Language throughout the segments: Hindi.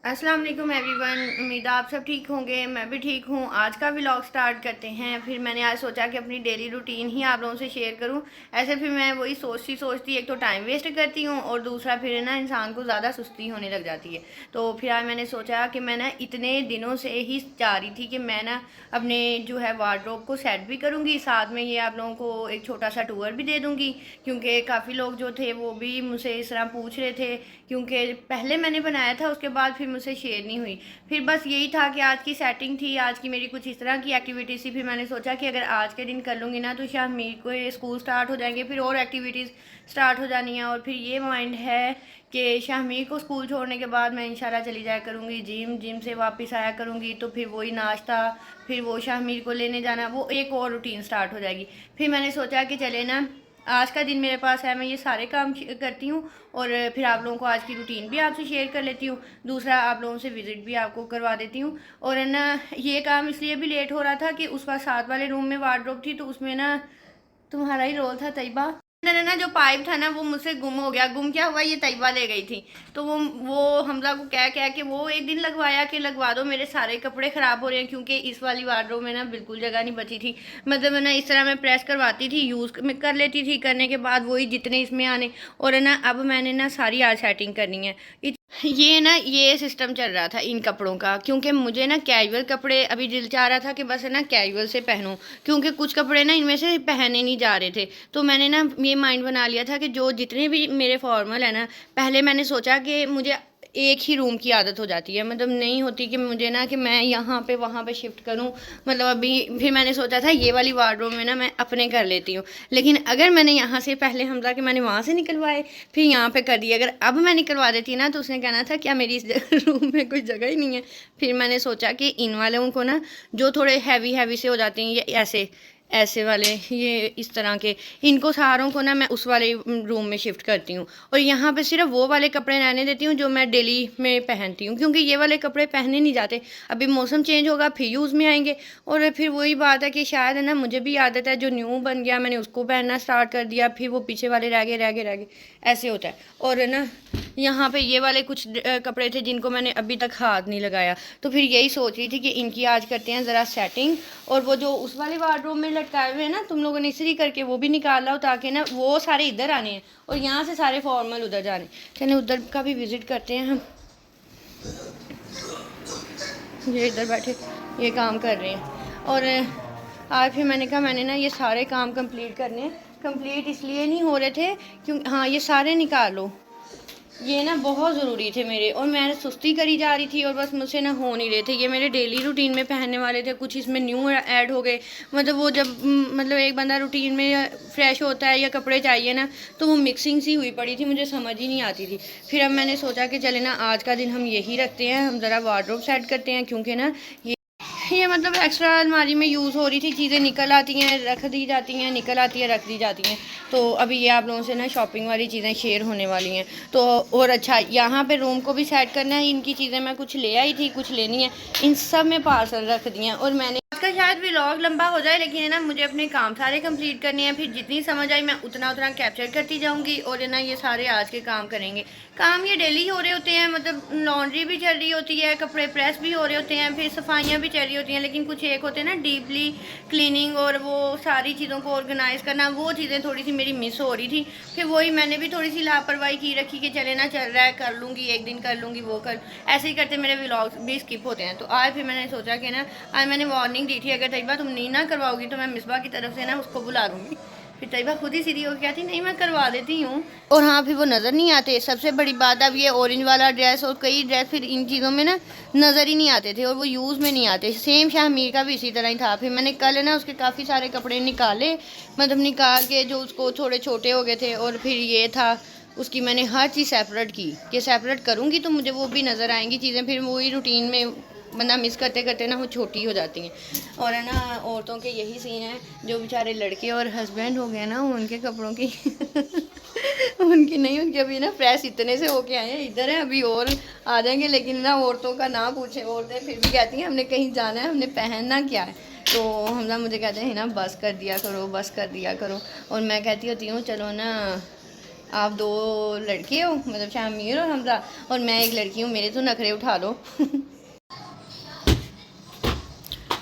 अस्सलाम वालेकुम एवरीवन। उम्मीद है आप सब ठीक होंगे, मैं भी ठीक हूँ। आज का व्लॉग स्टार्ट करते हैं। फिर मैंने आज सोचा कि अपनी डेली रूटीन ही आप लोगों से शेयर करूँ। ऐसे फिर मैं वही सोचती एक तो टाइम वेस्ट करती हूँ और दूसरा फिर ना इंसान को ज़्यादा सुस्ती होने लग जाती है। तो फिर आज मैंने सोचा कि मैं ना इतने दिनों से ही चाह रही थी कि मैं ना अपने जो है वार्डरोब को सेट भी करूँगी, साथ में ये आप लोगों को एक छोटा सा टूर भी दे दूँगी, क्योंकि काफ़ी लोग जो थे वो भी मुझसे इस तरह पूछ रहे थे, क्योंकि पहले मैंने बनाया था उसके बाद फिर मुझसे शेयर नहीं हुई। फिर बस यही था कि आज की सेटिंग थी, आज की मेरी कुछ इस तरह की एक्टिविटीज़ थी। फिर मैंने सोचा कि अगर आज के दिन कर लूँगी ना तो शायद मेरे को स्कूल स्टार्ट हो जाएंगे, फिर और एक्टिविटीज़ स्टार्ट हो जानी है। और फिर ये माइंड है कि शाहमीर को स्कूल छोड़ने के बाद मैं इंशाल्लाह चली जाया करूँगी जिम, जिम से वापस आया करूँगी तो फिर वही नाश्ता, फिर वो शाहमीर को लेने जाना, वो एक और रूटीन स्टार्ट हो जाएगी। फिर मैंने सोचा कि चले ना आज का दिन मेरे पास है, मैं ये सारे काम करती हूँ और फिर आप लोगों को आज की रूटीन भी आपसे शेयर कर लेती हूँ। दूसरा आप लोगों से विज़िट भी आपको करवा देती हूँ। और है ना, ये काम इसलिए भी लेट हो रहा था कि उस बार साथ वाले रूम में वार्डरोब थी तो उसमें ना तुम्हारा ही रोल था तैयबा। मैंने ना जो पाइप था ना वो मुझसे गुम हो गया। गुम क्या हुआ, ये तैयबा ले गई थी। तो वो हमजा को कह कह के वो एक दिन लगवाया कि लगवा दो, मेरे सारे कपड़े ख़राब हो रहे हैं, क्योंकि इस वाली वार्डरोब में ना बिल्कुल जगह नहीं बची थी। मतलब ना इस तरह मैं प्रेस करवाती थी, यूज़ कर लेती थी, करने के बाद वही जितने इसमें आने। और है ना अब मैंने ना सारी आज सेटिंग करनी है। ये ना ये सिस्टम चल रहा था इन कपड़ों का, क्योंकि मुझे ना कैजुअल कपड़े अभी दिल चाह रहा था कि बस है ना कैजुअल से पहनूं, क्योंकि कुछ कपड़े ना इनमें से पहने नहीं जा रहे थे। तो मैंने ना ये माइंड बना लिया था कि जो जितने भी मेरे फॉर्मल है ना, पहले मैंने सोचा कि मुझे एक ही रूम की आदत हो जाती है, मतलब नहीं होती कि मुझे ना कि मैं यहाँ पे वहाँ पे शिफ्ट करूँ। मतलब अभी फिर मैंने सोचा था ये वाली वार्डरोब में ना मैं अपने कर लेती हूँ, लेकिन अगर मैंने यहाँ से पहले हमजा के मैंने वहाँ से निकलवाए फिर यहाँ पे कर दिया, अगर अब मैं निकलवा देती ना तो उसने कहना था क्या मेरी इस रूम में कोई जगह ही नहीं है। फिर मैंने सोचा कि इन वालों को ना जो थोड़े हैवी हैवी से हो जाते हैं, ये ऐसे ऐसे वाले, ये इस तरह के, इनको सारों को ना मैं उस वाले रूम में शिफ्ट करती हूँ और यहाँ पे सिर्फ वो वाले कपड़े रहने देती हूँ जो मैं डेली में पहनती हूँ, क्योंकि ये वाले कपड़े पहने नहीं जाते। अभी मौसम चेंज होगा फिर यूज़ में आएंगे। और फिर वही बात है कि शायद है ना मुझे भी आदत है, जो न्यू बन गया मैंने उसको पहनना स्टार्ट कर दिया, फिर वो पीछे वाले रह गए ऐसे होता है। और है ना यहाँ पे ये वाले कुछ कपड़े थे जिनको मैंने अभी तक हाथ नहीं लगाया, तो फिर यही सोच रही थी कि इनकी आज करते हैं ज़रा सेटिंग। और वो जो उस वाले वार्डरोब में लटकाए हुए हैं ना तुम लोगों ने इसी करके वो भी निकाल लो, ताकि ना वो सारे इधर आने हैं और यहाँ से सारे फॉर्मल उधर जाने। चलिए उधर का भी विज़िट करते हैं हम। ये इधर बैठे ये काम कर रहे हैं। और आज फिर मैंने कहा मैंने ना ये सारे काम कंप्लीट करने हैं। कंप्लीट इसलिए नहीं हो रहे थे क्योंकि हाँ ये सारे निकाल लो, ये ना बहुत ज़रूरी थे मेरे, और मैं सुस्ती करी जा रही थी और बस मुझसे ना हो नहीं रहे थे। ये मेरे डेली रूटीन में पहनने वाले थे, कुछ इसमें न्यू ऐड हो गए। मतलब वो जब मतलब एक बंदा रूटीन में फ्रेश होता है या कपड़े चाहिए ना तो वो मिक्सिंग सी हुई पड़ी थी, मुझे समझ ही नहीं आती थी। फिर अब मैंने सोचा कि चले ना आज का दिन हम यही रखते हैं, हम ज़रा वार्डरोब सेट करते हैं, क्योंकि ना ये मतलब एक्स्ट्रा अलमारी में यूज़ हो रही थी, चीज़ें निकल आती हैं रख दी जाती हैं, निकल आती है रख दी जाती हैं। तो अभी ये आप लोगों से ना शॉपिंग वाली चीज़ें शेयर होने वाली हैं। तो और अच्छा यहाँ पे रूम को भी सेट करना है, इनकी चीज़ें मैं कुछ ले आई थी, कुछ लेनी है, इन सब में पार्सल रख दिए हैं। और मैंने आज का शायद व्लॉग लंबा हो जाए, लेकिन है ना मुझे अपने काम सारे कंप्लीट करने हैं, फिर जितनी समझ आई मैं उतना उतना कैप्चर करती जाऊँगी और है ना ये सारे आज के काम करेंगे। काम ये डेली हो रहे होते हैं, मतलब लॉन्ड्री भी चल रही होती है, कपड़े प्रेस भी हो रहे होते हैं, फिर सफाइयाँ भी चल रही होती हैं, लेकिन कुछ एक होते हैं ना डीपली क्लीनिंग और वो सारी चीज़ों को ऑर्गेनाइज़ करना, वो चीज़ें थोड़ी सी मेरी मिस हो रही थी। फिर वही मैंने भी थोड़ी सी लापरवाही की रखी कि चले ना चल रहा है कर लूँगी, एक दिन कर लूँगी, वो कर ऐसे ही करते मेरे व्लॉग्स भी स्किप होते हैं। तो आज फिर मैंने सोचा कि ना आज मैंने वार्निंग दी थी, अगर तैयबा तुम नहीं ना करवाओगी तो मैं मिसबा की तरफ से ना उसको बुला दूँगी। फिर तैयबा खुद ही सीधी हो गया थी, नहीं मैं करवा देती हूँ। और हाँ फिर वो नज़र नहीं आते, सबसे बड़ी बात अब ये ऑरेंज वाला ड्रेस और कई ड्रेस फिर इन चीज़ों में ना नज़र ही नहीं आते थे और वो यूज़ में नहीं आते। सेम शाहमीर का भी इसी तरह ही था। फिर मैंने कल ना उसके काफ़ी सारे कपड़े निकाले, मतलब निकाल के जो उसको थोड़े छोटे हो गए थे, और फिर ये था उसकी मैंने हर चीज़ सेपरेट की कि सेपरेट करूँगी तो मुझे वो भी नज़र आएंगी चीज़ें, फिर वही रूटीन में बंदा मिस करते करते ना वो छोटी हो जाती हैं। और है ना औरतों के यही सीन है, जो बेचारे लड़के और हस्बैंड हो गए ना उनके कपड़ों की उनकी नहीं, उनके अभी ना प्रेस इतने से होके आए हैं, इधर है अभी और आ जाएंगे। लेकिन ना औरतों का ना पूछे, औरतें फिर भी कहती हैं हमने कहीं जाना है, हमने पहनना क्या है। तो हम ना मुझे कहते हैं ना बस कर दिया करो, बस कर दिया करो। और मैं कहती होती हूँ चलो ना आप 2 लड़के हो, मतलब शामिर और हमजा, और मैं एक लड़की हूँ, मेरे तो नखरे उठा लो।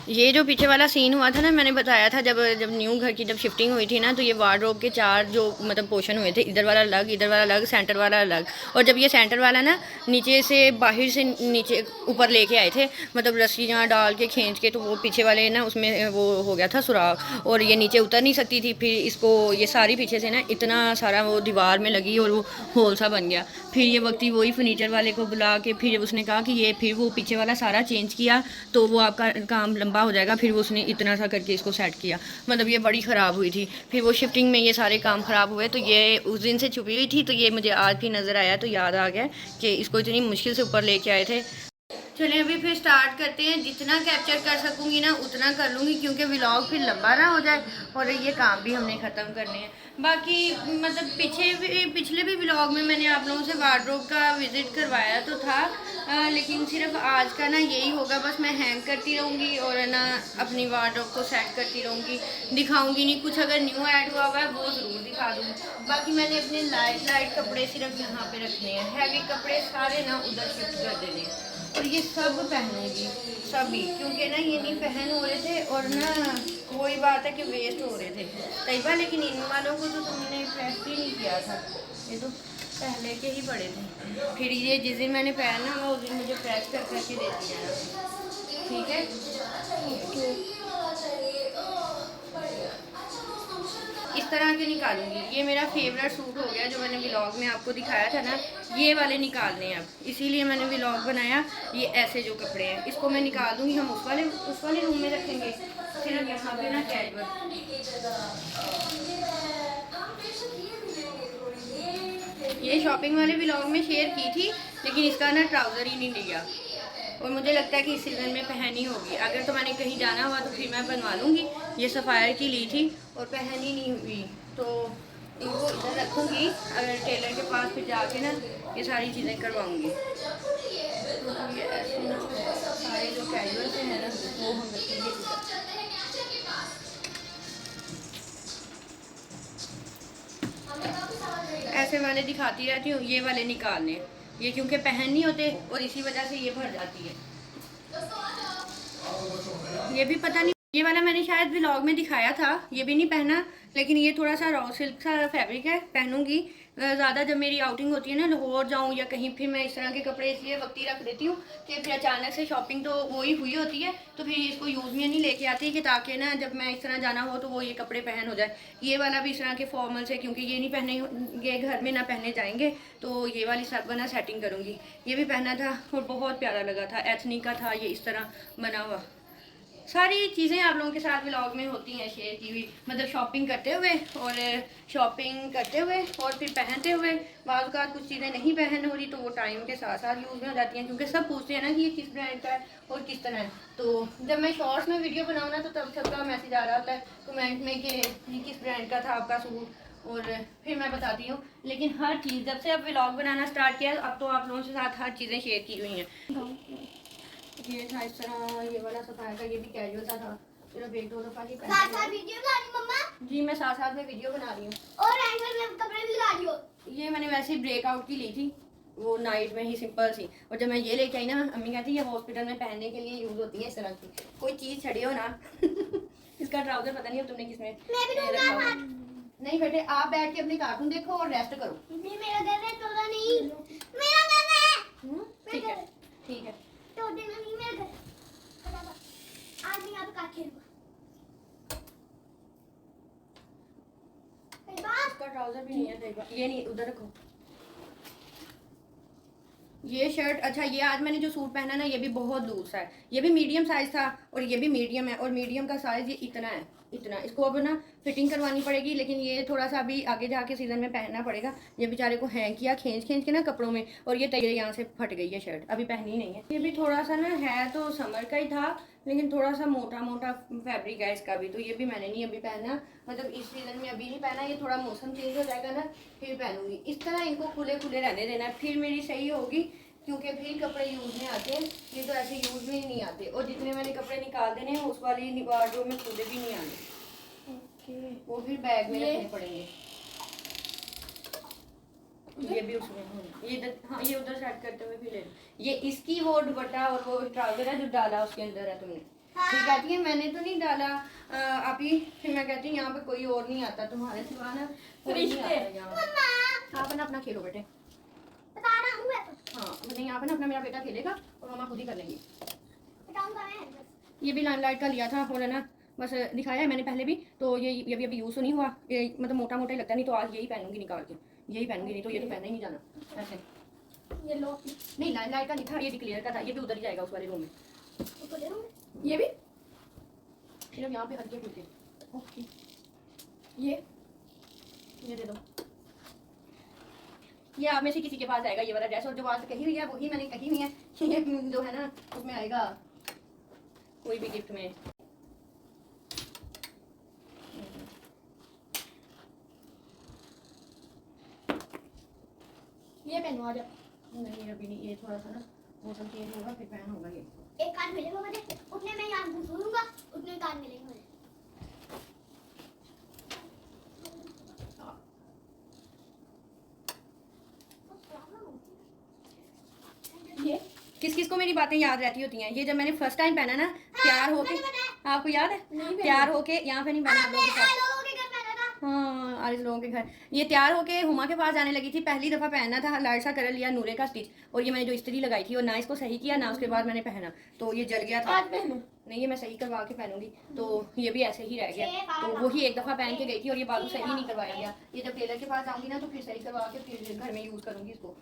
ये जो पीछे वाला सीन हुआ था ना, मैंने बताया था जब जब न्यू घर की जब शिफ्टिंग हुई थी ना, तो ये वार्डरोब के 4 जो मतलब पोर्शन हुए थे, इधर वाला अलग, इधर वाला अलग, सेंटर वाला अलग। और जब ये सेंटर वाला ना नीचे से बाहर से नीचे ऊपर लेके आए थे, मतलब रस्सियाँ डाल के खींच के, तो वो पीछे वाले ना उसमें वो हो गया था सुराख, और ये नीचे उतर नहीं सकती थी। फिर इसको ये सारी पीछे से ना इतना सारा वो दीवार में लगी और वो होल सा बन गया। फिर ये वक्ती वही फर्नीचर वाले को बुला के फिर उसने कहा कि ये फिर वो पीछे वाला सारा चेंज किया तो वो आपका काम लंबा हो जाएगा। फिर वो उसने इतना सा करके इसको सेट किया, मतलब ये बड़ी ख़राब हुई थी। फिर वो शिफ्टिंग में ये सारे काम ख़राब हुए, तो ये उस दिन से छुपी हुई थी, तो ये मुझे आज भी नज़र आया तो याद आ गया कि इसको इतनी मुश्किल से ऊपर लेके आए थे। चलिए अभी फिर स्टार्ट करते हैं। जितना कैप्चर कर सकूँगी ना उतना कर लूँगी, क्योंकि व्लॉग फिर लंबा ना हो जाए और ये काम भी हमने ख़त्म करने हैं। बाकी मतलब पिछले भी व्लॉग में मैंने आप लोगों से वार्डरोब का विज़िट करवाया तो था, लेकिन सिर्फ आज का ना यही होगा, बस मैं हैंग करती रहूँगी और ना अपनी वार्डरोब को सेट करती रहूँगी, दिखाऊँगी नहीं। कुछ अगर न्यू ऐड हुआ है वो ज़रूर दिखा दूँगी। बाकी मैंने अपने लाइट कपड़े सिर्फ यहाँ पे रखने हैं, हैवी कपड़े सारे ना उधर शिफ्ट कर देने हैं। और ये सब पहनूंगी सभी, क्योंकि ना ये नहीं पहन हो रहे थे और ना वही बात है कि वेस्ट हो रहे थे कई बार। लेकिन इन वालों को तो तुमने प्रेस भी नहीं किया था, ये तो पहले के ही पड़े थे। फिर ये जिस दिन मैंने पहना वो उस दिन मुझे प्रेस कर करके दे दिया, ठीक है। इस तरह के निकालूंगी। ये मेरा फेवरेट सूट हो गया जो मैंने व्लॉग में आपको दिखाया था ना, ये वाले निकालने हैं अब, इसीलिए मैंने व्लॉग बनाया। ये ऐसे जो कपड़े हैं इसको मैं निकाल दूंगी, हम उस वाले रूम में रखेंगे। सिर्फ यहाँ पे ना कैजुअल। ये शॉपिंग वाले व्लॉग में शेयर की थी, लेकिन इसका ना ट्राउज़र ही नहीं लिया और मुझे लगता है कि इस सीज़न में पहनी होगी। अगर तो मैंने कहीं जाना हुआ तो फिर मैं बनवा लूँगी। ये सफ़ायर की ली थी और पहनी नहीं हुई, तो इनको इधर रखूँगी। अगर टेलर के पास फिर जाके ना ये सारी चीज़ें करवाऊँगी। तो ये ऐसे सारे जो कैजुअल से हैं ना वो हम रखेंगे। ऐसे वाले दिखाती रहती हूँ, ये वाले निकालने, ये क्योंकि पहन नहीं होते और इसी वजह से ये भर जाती है। ये भी पता नहीं, ये वाला मैंने शायद व्लॉग में दिखाया था, ये भी नहीं पहना। लेकिन ये थोड़ा सा रॉ सिल्क सा फैब्रिक है, पहनूंगी ज़्यादा जब मेरी आउटिंग होती है ना, लाहौर जाऊँ या कहीं, फिर मैं इस तरह के कपड़े इसलिए वक्ती रख देती हूँ कि फिर अचानक से शॉपिंग तो वही हुई होती है, तो फिर इसको यूज़ में नहीं लेके आती कि ताकि ना जब मैं इस तरह जाना हो तो वो ये कपड़े पहन हो जाए। ये वाला भी इस तरह के फॉर्मल से, क्योंकि ये नहीं पहने घर में ना पहने जाएंगे, तो ये वाली सब बना सेटिंग करूँगी। ये भी पहना था और बहुत प्यारा लगा था, एथनिक का था ये, इस तरह बना हुआ। सारी चीज़ें आप लोगों के साथ व्लॉग में होती हैं शेयर की हुई, मतलब शॉपिंग करते हुए और फिर पहनते हुए। बाद का कुछ चीज़ें नहीं पहन हो रही तो वो टाइम के साथ साथ यूज़ में हो जाती हैं, क्योंकि सब पूछते हैं ना कि ये किस ब्रांड का है और किस तरह है। तो जब मैं शॉर्ट्स में वीडियो बनाऊँ ना तो तब सबका मैसेज आ रहा होता है कमेंट में कि ये किस ब्रांड का था आपका सूट, और फिर मैं बताती हूँ। लेकिन हर चीज़ जब से अब व्लॉग बनाना स्टार्ट किया अब तो आप लोगों के साथ हर चीज़ें शेयर की हुई हैं। ये था इस तरह, ये वाला सफाया का, ये भी कैजुअल सा था, सिर्फ 1-2 दफा ही साथ वीडियो बना रही मम्मा जी, मैं साथ में वीडियो बना रही हूँ और एंकर में कपड़े भी ला रही हो। ये मैंने वैसे ही ब्रेकआउट की ली थी, वो नाइट में ही सिंपल सी। और जब मैं ये लेके आई ना, अम्मी कहती है ये हॉस्पिटल में पहनने के लिए यूज होती है इस तरह की, कोई चीज़ छड़ी हो ना। इसका ट्राउजर पता नहीं अब तुमने किसमें नहीं बेटे, आप बैठ के अपने कार्टून देखो और रेस्ट करो। मेरा घर है, तोड़ा नहीं, मेरा घर है। ठीक है ठीक है, तो देना नहीं मेरा घर। आज मैं यहाँ पे काट खेलूंगा। इसका ट्राउजर भी नहीं है, ये नहीं, उधर रखो। ये शर्ट, अच्छा ये आज मैंने जो सूट पहना ना ये भी बहुत लूज है, ये भी मीडियम साइज था और ये भी मीडियम है, और मीडियम का साइज ये इतना है, इतना। इसको अब ना फिटिंग करवानी पड़ेगी, लेकिन ये थोड़ा सा अभी आगे जाके सीजन में पहनना पड़ेगा। ये बेचारे को हैंग किया खींच के ना कपड़ों में, और ये तैयार यहाँ से फट गई है शर्ट, अभी पहनी नहीं है। ये भी थोड़ा सा ना है तो समर का ही था, लेकिन थोड़ा सा मोटा मोटा फैब्रिक है इसका भी, तो ये भी मैंने नहीं अभी पहना, मतलब इस सीजन में अभी नहीं पहना। ये थोड़ा मौसम चेंज हो जाएगा ना फिर पहनूंगी। इस तरह इनको खुले खुले रहने देना, फिर मेरी सही होगी, क्योंकि फिर कपड़े यूज़ में आते हैं, ये तो ऐसे यूज़ में ही नहीं आते। और जितने मैंने कपड़े निकाल देने हैं उस वाली वार्डरोब में खुले भी नहीं आने, वो फिर बैग में रखने पड़ेंगे। ये भी उसमें ये इधर, हाँ ये उधर सेट करते हुए भी ले लो। ये इसकी वो दुपट्टा और वो ट्राउजर है जो डाला उसके अंदर है तुमने। फिर कहती है मैंने तो नहीं डाला आप ही। फिर मैं कहती हूँ यहाँ पे कोई और नहीं आता तुम्हारे सिवा ना, कोई नहीं आता यहाँ पे। आप ना अपना खेलो बेटे। बता रहा हूँ मैं तो। हाँ नहीं आप ना अपना, मेरा बेटा खेलेगा और मम्मा खुद ही कर लेंगी। बताऊंगा मैं बस। ये भी लाइमलाइट का लिया था और है ना, बस दिखाया है मैंने पहले भी। तो ये भी अभी यूज़ तो नहीं हुआ, ये मतलब मोटा मोटा ही लगता है। नहीं तो आज यही पहनूंगी निकाल के, यही पहनूंगी, नहीं तो ये तो पहनना ही नहीं जाना ऐसे। ये लो नहीं लाइमलाइट का नहीं था, ये भी क्लियर का था। ये भी उधर ही जाएगा उस वाले रूम में। उसको दे दूँ। ये भी सिर्फ यहाँ पे हल्के फुल्के। ओके ये दे दो। ये आप में से किसी के पास आएगा ये वाला ड्रेस, और जो बात कही हुई है वही मैंने कही हुई है। ये जो है ना उसमें आएगा कोई भी गिफ्ट में। ये पहनो आ जा। नहीं अभी नहीं, ये थोड़ा सा ना मौसम चेंज होगा फिर पहन होगा ये। एक कार्ड मिलेगा मुझे, उतने में यहाँ घुसूंगा, उतने कार्ड मिलेंगे मुझे। ये किस किस को मेरी बातें याद रहती होती हैं। ये जब मैंने फर्स्ट टाइम पहना ना, तैयार होके, आपको याद है? तैयार होके यहाँ पे नहीं पहना आप लोगों के साथ। लोगों के घर पहना था। हाँ आज लोगों के घर। ये तैयार होके हुमा के पास जाने लगी थी, पहली दफा पहनना था, लाइट सा कर लिया नूरे का स्टिच, और ये मैंने जो इस्त्री लगाई थी और ना इसको सही किया ना उसके बाद मैंने पहना, तो ये जल गया था। आज पहनूं? नहीं ये मैं सही करवा के पहनूंगी, तो ये भी ऐसे ही रह गया। तो वही एक दफा पहन के गई थी और ये बाजू सही नहीं करवाया गया। ये जब टेलर के पास जाऊंगी ना तो फिर सही करवा के फिर घर में यूज करूंगी इसको।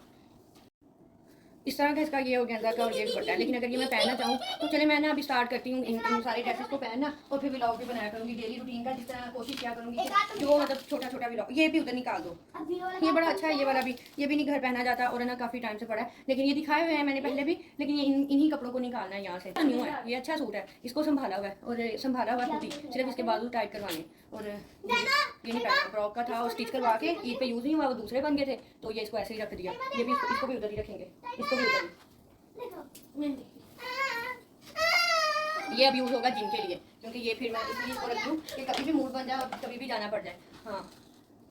इस तरह का इसका ये ऑर्गेन्जा का और ये दुपट्टा है। लेकिन अगर ये मैं पहनना चाहूँ तो चले मैं ना अभी स्टार्ट करती हूँ इन सारे ड्रेसेस को पहनना, और फिर व्लॉग भी बनाया करूँगी डेली रूटीन का, जिस तरह कोशिश किया करूँगी जो मतलब छोटा छोटा व्लॉग। ये भी उधर निकाल दो, अब ये वाला ये बड़ा अच्छा है ये वाला भी। ये भी नहीं घर पहना जाता और है ना काफ़ी टाइम से पड़ा है, लेकिन ये दिखाए हुए हैं मैंने पहले भी। लेकिन ये इन्हीं कपड़ों को निकालना है यहाँ से। न्यू है ये, अच्छा सूट है, इसको संभाला हुआ है और संभाला हुआ खुद ही, सिर्फ इसके बाजू टाइट करवाने। और ये नहीं पहना, फ्रॉक का था और स्टिच करवा के ईद पे यूज़ नहीं हुआ, वो दूसरे बन गए थे तो ये इसको ऐसे ही रख दिया। ये भी इसको भी उधर ही रखेंगे, इसको भी उधर ही। ये अब यूज़ होगा जिम के लिए, क्योंकि ये फिर मैं इसलिए इसको रख दूँ कि कभी भी मूड बन जाए और कभी भी जाना पड़ जाए। हाँ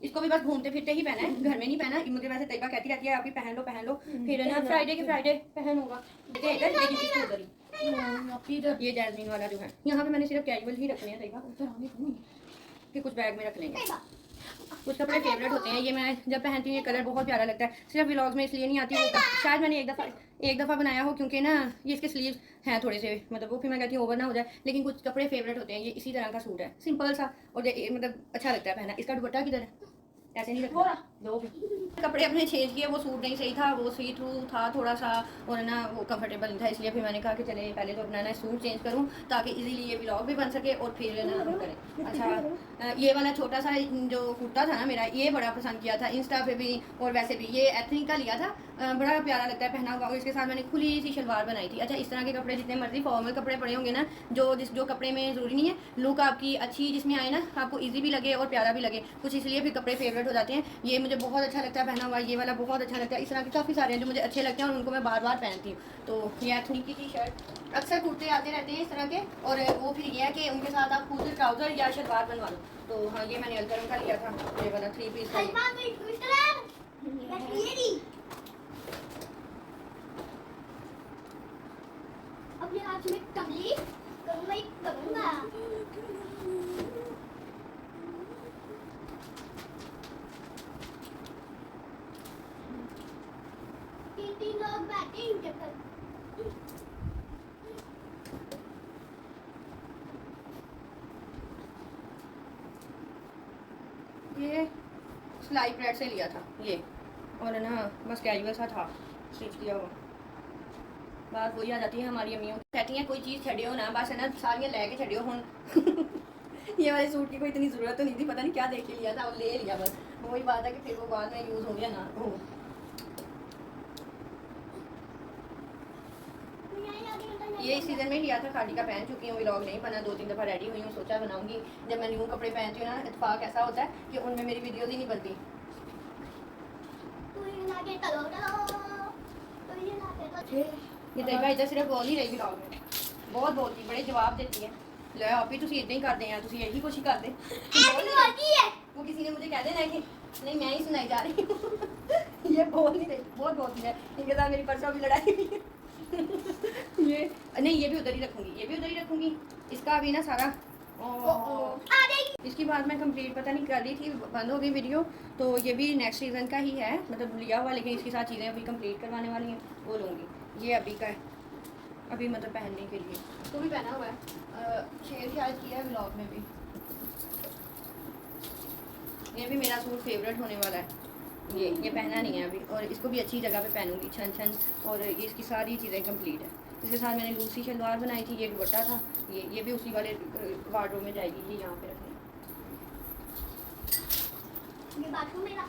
इसको भी बस घूमते फिरते ही पहना है, घर में नहीं पहना। मुझे वैसे तैयबा कहती रहती है आप भी पहन लो फिर ना फ्राइडे के फ्राइडे पहन होगा इधर, लेकिन इसको उधर ही। ये जैस्मीन वाला जो है यहाँ पे मैंने सिर्फ कैजुअल ही रखने हैं तैयबा, कि कुछ बैग में रख लेंगे। कुछ कपड़े फेवरेट होते हैं, ये मैं जब पहनती हूँ ये कलर बहुत प्यारा लगता है। सिर्फ व्लॉग्स में इसलिए नहीं आती, वो शायद मैंने एक दफ़ा बनाया हो, क्योंकि ना ये इसके स्लीव्स हैं थोड़े से, मतलब वो फिर मैं कहती हूँ ओवर ना हो जाए। लेकिन कुछ कपड़े फेवरेट होते हैं, ये इसी तरह का सूट है, सिंपल सा, और मतलब अच्छा लगता है पहना। इसका दुपट्टा किधर है? ऐसे नहीं रखना दो भी। कपड़े अपने चेंज किए, वो सूट नहीं सही था, वो सी थ्रू था थोड़ा सा, और ना वो कंफर्टेबल नहीं था, इसलिए फिर मैंने कहा कि चले पहले तो अपना ना सूट चेंज करूं ताकि इजीली ये व्लॉग भी बन सके और फिर ना हम करें। अच्छा ये वाला छोटा सा जो कुर्ता था ना मेरा, ये बड़ा पसंद किया था इंस्टा पे भी और वैसे भी। ये एथनिक का लिया था, बड़ा प्यारा लगता है पहना हुआ, और इसके साथ मैंने खुली सी शलवार बनाई थी। अच्छा इस तरह के कपड़े जितने मर्जी फॉर्मल कपड़े पड़े होंगे ना, जो कपड़े में ज़रूरी नहीं है लुक आपकी अच्छी जिसमें आए ना, आपको ईजी भी लगे और प्यारा भी लगे, कुछ इसलिए फिर कपड़े फेवरेट हो जाते हैं। ये मुझे बहुत अच्छा लगता है पहना हुआ, ये वाला बहुत अच्छा लगता है। इस तरह के काफ़ी सारे हैं जो मुझे अच्छे लगते हैं और उनको मैं बार बार पहनती हूँ। तो ये एथनिक की शर्ट, अक्सर कुर्ते आते रहते हैं इस तरह के, और वो फिर ये है कि उनके साथ आप खुद ट्राउज़र या शलवार बनवा लो। तो हाँ ये मैंने अलकरम का लिया था, ये वाला 3 पीस का। अपने हाथ में टंगली करूँगा ही करूँगा। तीन लोग बैठे हैं इनके पर। ये सिलाई प्रेड से लिया था ये, और है ना बस कैजुअल सा था स्टिच किया हुआ। बात वही आ जाती है हमारी अम्मियों कहती हैं कोई चीज़ छड़ियो ना, बस है ना सारियाँ लैके छड़ियो हुन। ये वाले सूट की कोई इतनी ज़रूरत तो नहीं थी, पता नहीं क्या देख के लिया था और ले लिया बस। वही बात है कि फिर वो बाद में यूज़ हो गया ना हो। ये इस सीज़न में लिया था, खाड़ी का पहन चुकी हूँ, व्लॉग नहीं बना, 2-3 दफ़ा रेडी हुई हूँ, सोचा बनाऊंगी। जब मैं न्यू कपड़े पहनती हूँ ना, इत्तेफाक ऐसा होता है कि उनमें मेरी वीडियोज़ ही नहीं बनती। ये तैयबा इधर सिर्फ बोल ही रही व्लॉग में, बहुत बोलती, बड़े जवाब देती है। लो आप ही तुम इतना ही करते हैं, तुम यही कुछ ही करते। वो किसी ने मुझे कह देना है कि नहीं मैं ही सुनाई जा रही हूँ ये बोल नहीं रही, बहुत बोलती है, इनके साथ मेरी परसों भी लड़ाई हुई है ये नहीं, ये भी उधर ही रखूंगी, ये भी उधर ही रखूंगी। इसका अभी ना सारा आ जाएगी। इसकी बात मैं कंप्लीट पता नहीं कर रही थी, बंद हो गई वीडियो। तो ये भी नेक्स्ट सीज़न का ही है, मतलब लिया हुआ, लेकिन इसके साथ चीज़ें अभी कंप्लीट करवाने वाली हैं, वो लूँगी। ये अभी का है, अभी मतलब पहनने के लिए तो भी पहना हुआ है, शेयर शायद किया है व्लॉग में भी। ये भी मेरा सूट फेवरेट होने वाला है। ये पहना नहीं है अभी, और इसको भी अच्छी जगह पे पहनूंगी, छन छन, और ये इसकी सारी चीज़ें कंप्लीट है। इसके साथ मैंने लूसी शलवार बनाई थी, ये दुपट्टा था, ये भी उसी वाले वार्डरोब में जाएगी, ये यहाँ पे रखनी। ये बाथरूम मेरा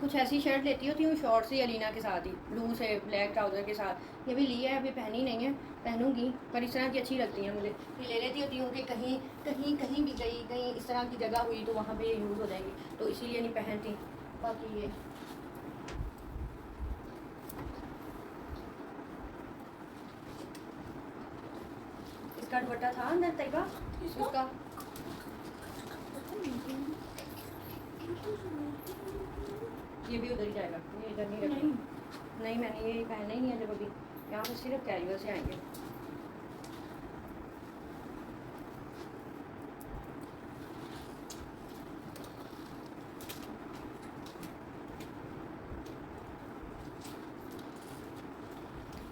कुछ ऐसी शर्ट लेती होती हूँ शॉर्ट से अलीना के साथ ही, ब्लू से ब्लैक ट्राउज़र के साथ। ये भी लिया है, अभी पहनी नहीं है, पहनूंगी, पर इस तरह की अच्छी लगती हैं मुझे। ये ले लेती होती हूँ कि कहीं कहीं कहीं भी गई, कहीं इस तरह की जगह हुई तो वहाँ पे ये यूज़ हो जाएंगी, तो इसीलिए नहीं पहनती। बाकी ये इसका दुपट्टा था अंदर तैयबा, उसका ये भी उधर ही जाएगा, ये इधर नहीं रखेंगे। नहीं मैंने ये पहनना ही नहीं है, जब अभी यहाँ पे सिर्फ कैजुअल से आएंगे।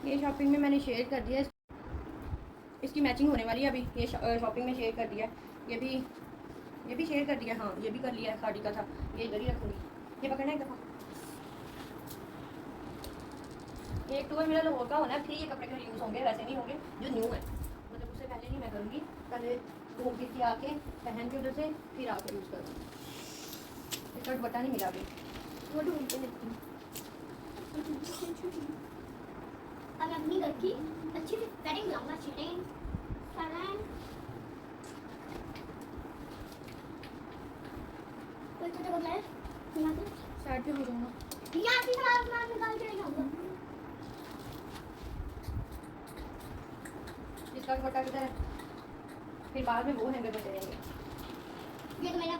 ये शॉपिंग में मैंने शेयर कर दिया, इसकी मैचिंग होने वाली है अभी, ये शॉपिंग में शेयर कर दिया। ये भी शेयर कर दिया, हाँ ये भी कर लिया है, खाड़ी का था, ये इधर ही रखूँगी। ये पकड़ना एक दफ़ा, एक टूर मेरा लोगों का होना है, फिर ये कपड़े घर यूज़ होंगे, वैसे नहीं होंगे जो न्यू है, मतलब उससे पहले नहीं मैं करूँगी, पहले घूम फिर के आके पहन के उधर से फिर आकर यूज़ करूँगी। इसका दुपट्टा नहीं मिला अभी, वो ढूंढते रहती हूँ। अब अपनी घर की अच्छी से कटिंग लाऊंगा, चिटिंग सलाम। कोई तो जगह है यहाँ पे साइड पे हो जाऊँगा। यहाँ से सलाम निकाल के जाऊंगा। इसका दुपट्टा किधर है, फिर बाद में वो हैंगर बचे रहेंगे। ये तो मेरा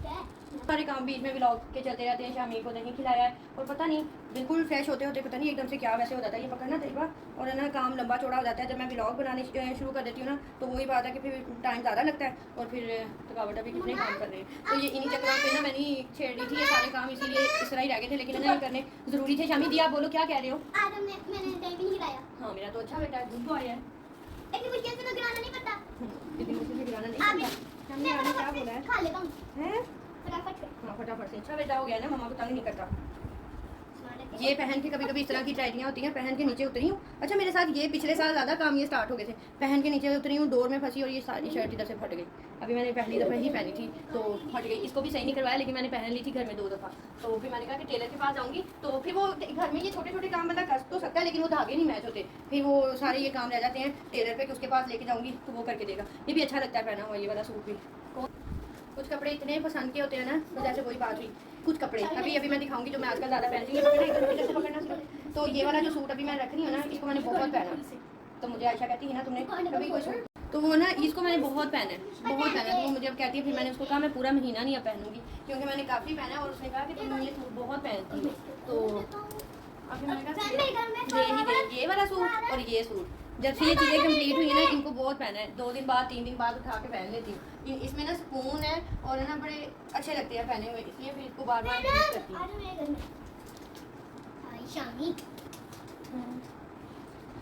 है। सारे काम बीच में व्लॉग के चलते रहते हैं। शामी को नहीं खिलाया है, और पता नहीं बिल्कुल फ्रेश होते होते पता नहीं एकदम से क्या वैसे हो जाता है, ये पकड़ना तरीका, और है ना काम लंबा चौड़ा हो जाता है। जब मैं व्लॉग बनाने शुरू कर देती हूँ ना, तो वही बात है कि फिर टाइम ज़्यादा लगता है, और फिर थकावट अभी कितने काम कर रहे हैं। तो ये इन्हीं चक्करों पे ना मैंने छेड़ दी थी ये सारे काम, इसीलिए इस तरह ही रह गए थे, लेकिन है ना ये करने ज़रूरी थे। शामी दी आप बोलो क्या कह रहे हो? आज मैंने टाइम भी नहीं खिलाया। हाँ मेरा तो अच्छा बेटा है, दूध तो आया है, इतनी मुश्किल से तो गिराना नहीं पड़ता। इतनी मुश्किल से गिराना नहीं आगे पड़ता। शामी आपने क्या बोला है? खा लेता हूँ हैं? फटाफट से। हाँ फटाफट से, अच्छा बेटा हो गया ना, मम्मा को तंग नहीं करता। स्मार्ट है। ये पहन के कभी कभी इस तरह की ट्राइडियाँ होती हैं, पहन के नीचे उतरी हूँ। अच्छा मेरे साथ ये पिछले साल ज़्यादा काम ये स्टार्ट हो गए थे, पहन के नीचे उतरी हूँ, डोर में फंसी, और ये सारी शर्ट इधर से फट गई। अभी मैंने पहली दफ़ा ही पहनी थी तो फट गई, इसको भी सही नहीं करवाया, लेकिन मैंने पहन ली थी घर में 2 दफ़ा। तो फिर मैंने कहा कि टेलर के पास जाऊँगी, तो फिर वो घर में ये छोटे छोटे काम बंदा कर तो सकता है, लेकिन वो धागे नहीं मैच होते, फिर वो सारे ये काम रह जाते हैं टेलर पे, कि उसके पास लेके जाऊँगी तो वो करके देगा। ये भी अच्छा लगता है पहना हुआ ये वाला सूट भी। कुछ कपड़े इतने पसंद के होते हैं ना, तो जैसे कोई बात हुई, कुछ कपड़े अभी मैं दिखाऊंगी जो मैं आजकल ज़्यादा पहनती हूँ। जैसे पकड़ना सिर्फ, तो ये वाला जो सूट अभी मैं रख रही हूँ ना, इसको मैंने बहुत पहना। तो मुझे आयशा कहती है ना तुमने कभी कोई सूट, तो वो ना इसको मैंने बहुत पहना है, बहुत पहना है। तो वो मुझे अब कहती है, फिर मैंने उसको कहा मैं पूरा महीना नहीं अब पहनूंगी, क्योंकि मैंने काफ़ी पहना है, और उसने कहा कि तुम ये सूट बहुत पहनती हो। तो अभी मैंने कहा ये वाला सूट और ये सूट, जब से ये चीज़ें कंप्लीट हुई है ना, इनको बहुत पहना है, 2 दिन बाद 3 दिन बाद उठा के पहन लेती हूँ। इसमें ना सुकून है, और है ना बड़े अच्छे लगते हैं पहने हुए, इसलिए फिर इसको बार बार यूज़ करती हूँ। आज मेरे घर में हाय शामी।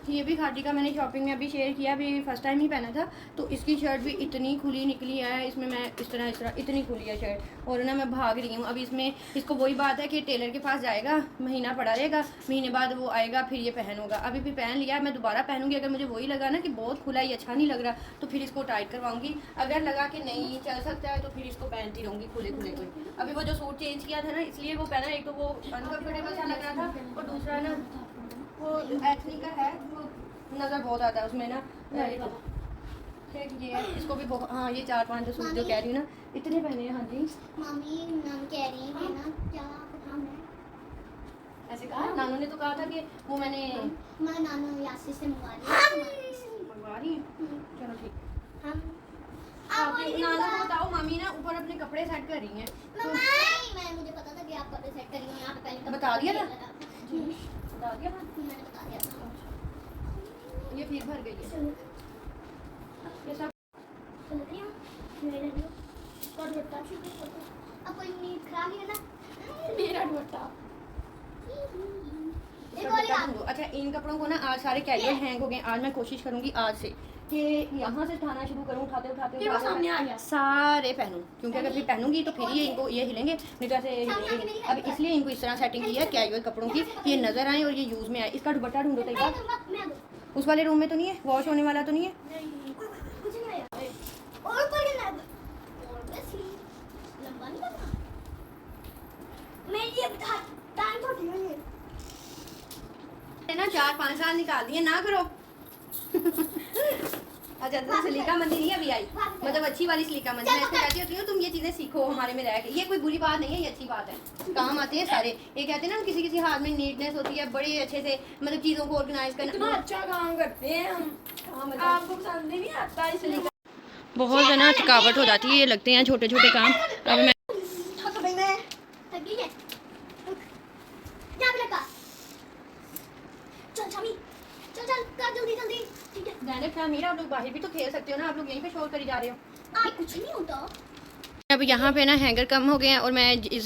ये भी खादी का मैंने शॉपिंग में अभी शेयर किया, अभी फर्स्ट टाइम ही पहना था। तो इसकी शर्ट भी इतनी खुली निकली है, इसमें मैं इस तरह इतनी खुली है शर्ट, और ना मैं भाग रही हूँ अभी इसमें। इसको वही बात है कि टेलर के पास जाएगा, महीना पड़ा रहेगा, महीने बाद वो आएगा, फिर ये पहन होगा। अभी भी पहन लिया, मैं दोबारा पहनूंगी। अगर मुझे वही लगा ना कि बहुत खुला ही अच्छा नहीं लग रहा, तो फिर इसको टाइट करवाऊंगी। अगर लगा कि नहीं चल सकता है, तो फिर इसको पहनती रहूँगी खुले खुले को। अभी वो जो सूट चेंज किया था ना, इसलिए वो पहना, एक तो वो अनकम्फर्टेबल सा लग रहा था, और दूसरा ना वो एथनिक का है, नज़र बहुत आता है उसमें ना। ठीक ये है, इसको भी बहुत, हाँ ये 4-5 जो सूट जो कह रही हूँ ना, इतने पहने हैं। हाँ जी मम्मी नाम कह रही है कि ना क्या काम है। ऐसे कहा, नानू ने तो कहा था कि वो मैंने मैं नानू यासी से मंगवा रही हूँ। मंगवा रही हूँ। चलो ठीक, हम नानू कपड़े सेट कर रही हैं तो मैं मुझे पता था कि आप कपड़े सेट करी हो यहाँ पे पहले बता दिया था? बता दिया मैंने बता दिया था। ये फिर भर गई है चलो ये सब चल रही हूँ मेरे लिए और दुपट्टा ठीक है अब कोई नींद खराब नहीं है ना मेरा दुपट्टा एक और दुपट्टा यार ढूंढो। अच्छा इन कपड़ों को ना आज सारे कैजुअल हैंग हो गए। आज मैं कोशिश करूंगी आज से कि यहाँ से उठाना शुरू करूँ, उठाते उठाते ये वो सामने आ गया। सारे पहनूं, क्योंकि अगर फिर पहनूंगी तो फिर ये इनको ये हिलेंगे, नहीं तो ऐसे हिलेंगे। अब इसलिए इनको इस तरह सेटिंग की है कैजुअल कपड़ों की कि ये नजर आए और ये यूज में आए। इसका दुपट्टा ढूंढो तरीका। मैं उस वाले रूम में तो नहीं है, वॉश होने वाला तो नहीं है? नहीं कुछ नहीं आया और ऊपर के नाम और बस ही लंबा नहीं करना मैं ये बता टाइम तो नहीं है ना 4-5 साल निकाल दिए ना करो। अच्छा तो सलीका मंदी नहीं अभी आई, मतलब अच्छी वाली सलीका मंदी। मैं इसको कहती होती हूँ तुम ये चीजें सीखो हमारे में रह के। ये कोई बुरी बात नहीं है, ये अच्छी बात है, काम आते हैं सारे। ये कहते हैं ना किसी किसी हाथ में नीटनेस होती है, बड़े अच्छे से मतलब चीजों को ऑर्गेनाइज करना। इतना अच्छा काम करते हैं हम, आपको पसंद ही नहीं आता इसलिए। बहुत है ना थकावट हो जाती है, ये लगते हैं छोटे छोटे काम। अब मैं थक गई मैं थक गई है यहाँ पे लगा चल शामी चल चल कर जल्दी जल्दी ठीक है ज़ैनब शामिर आप लोग बाहर भी तो खेल सकते हो ना, आप लोग यहीं पे शोर करी जा रहे हो। आप कुछ नहीं होता अब यहाँ पे ना हैंगर कम हो गए हैं और मैं जिस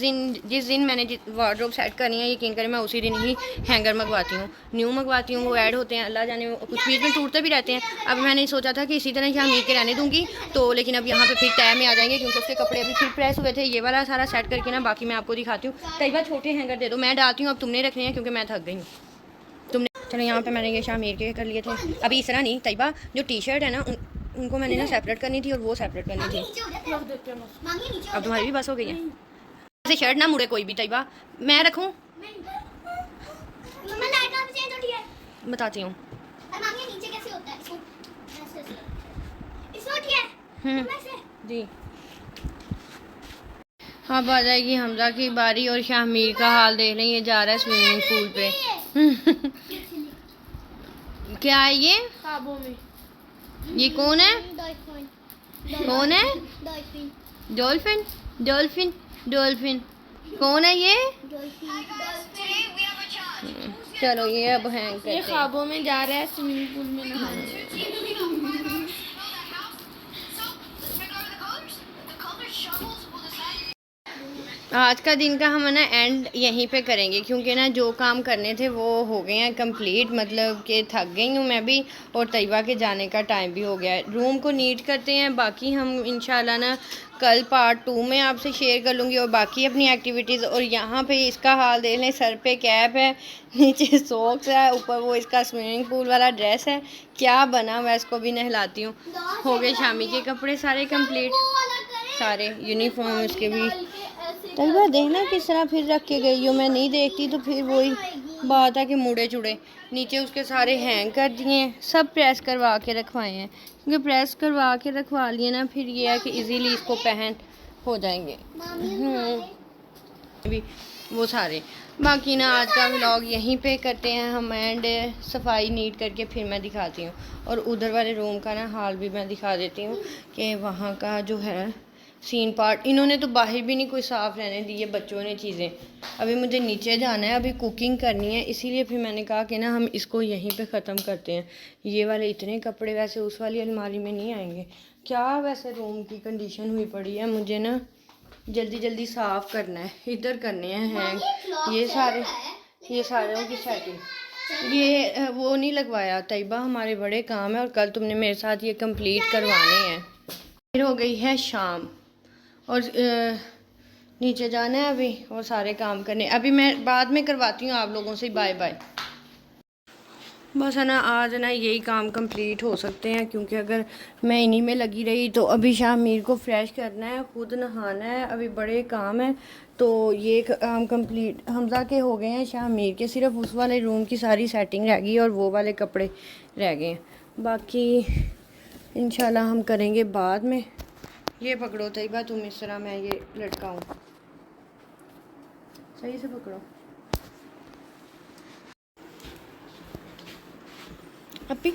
दिन मैंने वार्डरोब सेट करनी है यकीन करें मैं उसी दिन ही हैंगर मंगवाती हूँ, न्यू मंगवाती हूँ। वो ऐड होते हैं, अल्लाह जाने कुछ बीच में टूटते भी रहते हैं। अब मैंने सोचा था कि इसी तरह शामिर के रहने दूंगी तो, लेकिन अब यहाँ पे फिर तय में आ जाएंगे क्योंकि उसके कपड़े अभी फिर प्रेस हुए थे। ये वाला सारा सेट करके ना बाकी मैं आपको दिखाती हूँ। कई बार छोटे हैंगर दे दो, मैं डालती हूँ, अब तुमने रखने हैं क्योंकि मैं थक गई हूँ। तुमने चलो यहाँ पे मैंने ये शामिर के कर लिए थे। अभी इस तरह नहीं तैयबा, जो टी शर्ट है ना उनको मैंने ना सेपरेट करनी थी और वो सेपरेट करनी थी। नीचे हो जाते मांगी नीचे हो अब तुम्हारी भी बस हो गई है। ऐसे शर्ट ना मुड़े कोई भी तैयबा, मैं रखूं? मम्मा लाइट का चेंज होती है बताती हूँ। और मांगी नीचे कैसे होता है इसको ऐसे इसको होती है वैसे जी अब आ जाएगी हमजा की बारी और शामिर का हाल देख लें, ये जा रहा है स्विमिंग पूल पे। क्या है ये? ख्वाबों में ये कौन है? कौन है? डॉल्फिन डॉल्फिन डॉल्फिन डॉल्फिन कौन है ये? चलो ये अब हैंग करते ये हैं। ख्वाबों में जा रहा है स्विमिंग पूल में नहाने। आज का दिन का हम ना एंड यहीं पे करेंगे क्योंकि ना जो काम करने थे वो हो गए हैं कंप्लीट, मतलब कि थक गई हूँ मैं भी और तैयबा के जाने का टाइम भी हो गया है। रूम को नीट करते हैं, बाकी हम इंशाल्लाह ना कल पार्ट 2 में आपसे शेयर कर लूँगी और बाकी अपनी एक्टिविटीज़। और यहाँ पे इसका हाल देख लें, सर पे कैप है, नीचे सॉक्स है, ऊपर वो इसका स्विमिंग पूल वाला ड्रेस है, क्या बना मैं इसको भी नहलाती हूँ। हो गए शामी के कपड़े सारे कंप्लीट, सारे यूनिफॉर्म इसके भी। तैयबा देखना किस तरह फिर रख के गई हो, मैं नहीं देखती तो फिर वही बात है कि मुड़े चुड़े। नीचे उसके सारे हैंग कर दिए हैं, सब प्रेस करवा के रखवाए हैं क्योंकि प्रेस करवा के रखवा लिए ना फिर ये है कि इजीली इसको पहन हो जाएंगे। अभी वो सारे बाकी ना आज का व्लॉग यहीं पे करते हैं हम एंड सफाई नीट करके फिर मैं दिखाती हूँ। और उधर वाले रूम का ना हाल भी मैं दिखा देती हूँ कि वहाँ का जो है सीन पार्ट, इन्होंने तो बाहर भी नहीं कोई साफ़ रहने दी है बच्चों ने चीज़ें। अभी मुझे नीचे जाना है, अभी कुकिंग करनी है, इसीलिए फिर मैंने कहा कि ना हम इसको यहीं पे ख़त्म करते हैं। ये वाले इतने कपड़े वैसे उस वाली अलमारी में नहीं आएंगे। क्या वैसे रूम की कंडीशन हुई पड़ी है, मुझे ना जल्दी जल्दी साफ़ करना है, इधर करने हैं हैंग ये सारों की सेटिंग। ये वो नहीं लगवाया तैयबा, हमारे बड़े काम है और कल तुमने मेरे साथ ये कंप्लीट करवाने हैं। फिर हो गई है शाम और नीचे जाना है अभी और सारे काम करने। अभी मैं बाद में करवाती हूँ आप लोगों से बाय बाय। बस है ना आज ना यही काम कंप्लीट हो सकते हैं क्योंकि अगर मैं इन्हीं में लगी रही तो अभी शामिर को फ्रेश करना है, खुद नहाना है, अभी बड़े काम है। तो ये काम कंप्लीट हमजा के हो गए हैं, शामिर के सिर्फ उस वाले रूम की सारी सेटिंग रह गई और वो वाले कपड़े रह गए हैं। बाकी इंशाल्लाह हम करेंगे बाद में। ये पकड़ो तैयबा तुम इस तरह, मैं ये लटकाऊँ, सही से पकड़ो। अभी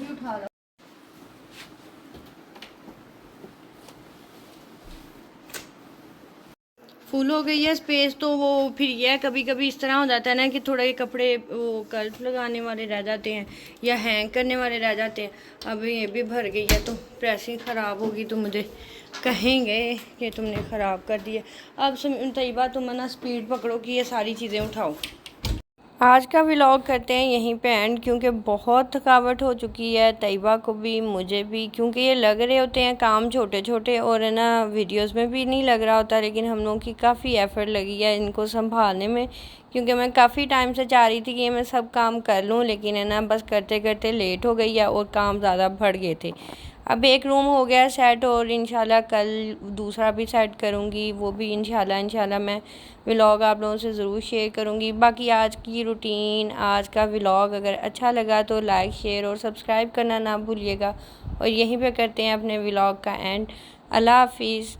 भी उठा लो। फुल हो गई है स्पेस, तो वो फिर ये है कभी कभी इस तरह हो जाता है ना कि थोड़ा ये कपड़े वो कर्फ लगाने वाले रह जाते हैं या हैंग करने वाले रह जाते हैं। अब ये भी भर गई है तो प्रेसिंग ख़राब होगी तो मुझे कहेंगे कि तुमने ख़राब कर दिया। अब तैयबा तुम ना स्पीड पकड़ो कि ये सारी चीज़ें उठाओ। आज का व्लॉग करते हैं यहीं पे एंड, क्योंकि बहुत थकावट हो चुकी है तैयबा को भी मुझे भी, क्योंकि ये लग रहे होते हैं काम छोटे छोटे और है ना वीडियोस में भी नहीं लग रहा होता, लेकिन हम लोगों की काफ़ी एफ़र्ट लगी है इनको संभालने में, क्योंकि मैं काफ़ी टाइम से चाह रही थी कि मैं सब काम कर लूँ, लेकिन है ना बस करते करते लेट हो गई है और काम ज़्यादा बढ़ गए थे। अब एक रूम हो गया सेट और इंशाल्लाह कल दूसरा भी सेट करूँगी, वो भी इंशाल्लाह मैं व्लॉग आप लोगों से ज़रूर शेयर करूँगी। बाकी आज की रूटीन, आज का व्लॉग अगर अच्छा लगा तो लाइक शेयर और सब्सक्राइब करना ना भूलिएगा। और यहीं पे करते हैं अपने व्लॉग का एंड। अल्लाह हाफिज़।